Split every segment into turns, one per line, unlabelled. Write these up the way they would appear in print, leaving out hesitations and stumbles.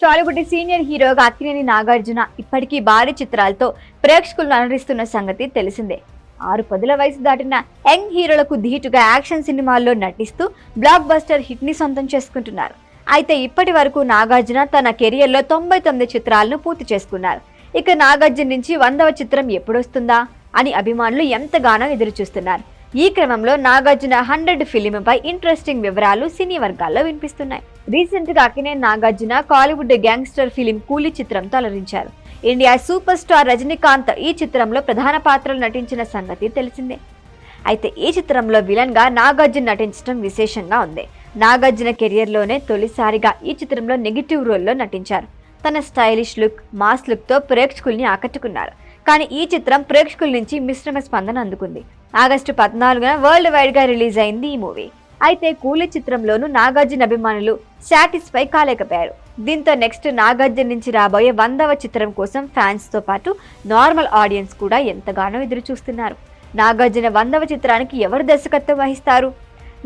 Tollywood senior హీరోగా అక్కినేని నాగార్జున ఇప్పటికీ భారీ చిత్రాలతో ప్రేక్షకులను అలరిస్తున్న సంగతి తెలిసిందే. 6 వయసు దాటిన యంగ్ హీరోలకు ధీటుగా యాక్షన్ సినిమాల్లో నటిస్తూ బ్లాక్ బస్టర్ హిట్ ని సొంతం చేసుకుంటున్నారు. అయితే ఇప్పటి వరకు నాగార్జున తన కెరియర్లో 99 చిత్రాలను పూర్తి చేసుకున్నారు. ఇక నాగార్జున నుంచి 100వ చిత్రం ఎప్పుడొస్తుందా అని అభిమానులు ఎంతగానో ఎదురు చూస్తున్నారు. ఈ క్రమంలో నాగార్జున 100 ఫిలింపై ఇంట్రెస్టింగ్ వివరాలు సినీ వర్గాల్లో వినిపిస్తున్నాయి. రీసెంట్ గా అక్కినేని నాగార్జున కాలీవుడ్ గ్యాంగ్స్టర్ ఫిలిం కూలీ చిత్రంతో అలరించారు. ఇండియా సూపర్ స్టార్ రజనీకాంత్ ఈ చిత్రంలో ప్రధాన పాత్రలు నటించిన సంగతి తెలిసిందే. అయితే ఈ చిత్రంలో విలన్ గా నాగార్జున నటించడం విశేషంగా ఉంది. నాగార్జున కెరియర్లోనే తొలిసారిగా ఈ చిత్రంలో నెగిటివ్ రోల్లో నటించారు. తన స్టైలిష్ లుక్, మాస్ లుక్ తో ప్రేక్షకుల్ని ఆకట్టుకున్నారు. కానీ ఈ చిత్రం ప్రేక్షకుల నుంచి మిశ్రమ స్పందన అందుకుంది. ఆగస్టు 14న వరల్డ్ వైడ్ గా రిలీజ్ అయింది ఈ మూవీ. అయితే కూలీ చిత్రంలోనూ నాగార్జున అభిమానులు సాటిస్ఫై కాలేకపోయారు. దీంతో నెక్స్ట్ నాగార్జున నుంచి రాబోయే 100వ చిత్రం కోసం ఫ్యాన్స్ తో పాటు నార్మల్ ఆడియన్స్ కూడా ఎంతగానో ఎదురు చూస్తున్నారు. నాగార్జున 100వ చిత్రానికి ఎవరు దర్శకత్వం వహిస్తారు,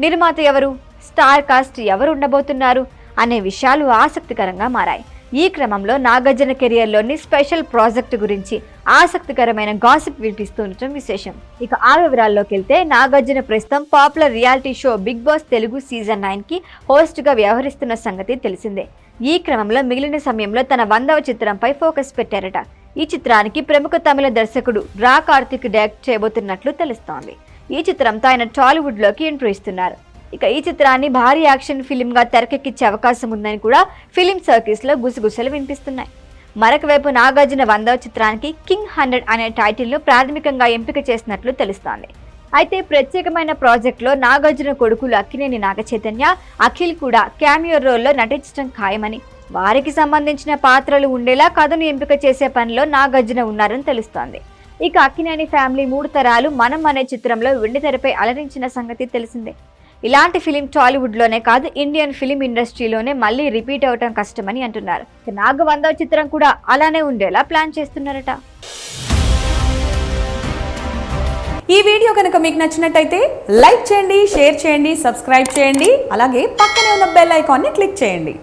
నిర్మాత ఎవరు, స్టార్ కాస్ట్ ఎవరు ఉండబోతున్నారు అనే విషయాలు ఆసక్తికరంగా మారాయి. ఈ క్రమంలో నాగార్జున కెరియర్లోని స్పెషల్ ప్రాజెక్టు గురించి ఆసక్తికరమైన గాసిప్ వినిపిస్తుండటం విశేషం. ఇక ఆ వివరాల్లోకి వెళ్తే నాగార్జున ప్రస్తుతం popular reality show Bigg Boss Telugu season 9కి హోస్ట్ గా వ్యవహరిస్తున్న సంగతి తెలిసిందే. ఈ క్రమంలో మిగిలిన సమయంలో తన 100వ చిత్రంపై ఫోకస్ పెట్టారట. ఈ చిత్రానికి ప్రముఖ తమిళ దర్శకుడు రా కార్తిక్ డైరెక్ట్ చేయబోతున్నట్లు తెలుస్తోంది. ఈ చిత్రంతో ఆయన టాలీవుడ్ లోకి ఎంట్రీ ఇస్తున్నారు. ఇక ఈ చిత్రాన్ని భారీ యాక్షన్ ఫిలిం గా తెరకెక్కించే అవకాశం ఉందని కూడా ఫిలిం సర్కిల్స్ లో గుసగుసలు వినిపిస్తున్నాయి. మరొక వైపు నాగార్జున 100వ చిత్రానికి కింగ్ 100 అనే టైటిల్ ను ప్రాథమికంగా ఎంపిక చేసినట్లు తెలుస్తోంది. అయితే ప్రత్యేకమైన ప్రాజెక్ట్ లో నాగార్జున కొడుకులు అక్కినేని నాగచైతన్య, అఖిల్ కూడా క్యామియో రోల్లో నటించడం ఖాయమని, వారికి సంబంధించిన పాత్రలు ఉండేలా కథను ఎంపిక చేసే పనిలో నాగార్జున ఉన్నారని తెలుస్తోంది. ఇక అక్కినేని ఫ్యామిలీ 3 తరాలు మనం అనే చిత్రంలో వెండితెరపై అలరించిన సంగతి తెలిసిందే. ఇలాంటి ఫిలిం టాలీవుడ్ లోనే కాదు ఇండియన్ ఫిలిం ఇండస్ట్రీలోనే మళ్ళీ రిపీట్ అవటం కష్టమని అంటున్నారు. నాగ 100వ చిత్రం కూడా అలానే ఉండేలా ప్లాన్ చేస్తున్నారట.
ఈ వీడియో కనుక మీకు నచ్చినట్టయితే లైక్ చేయండి, షేర్ చేయండి, సబ్స్క్రైబ్ చేయండి. అలాగే పక్కనే ఉన్న బెల్ ఐకాన్ని క్లిక్ చేయండి.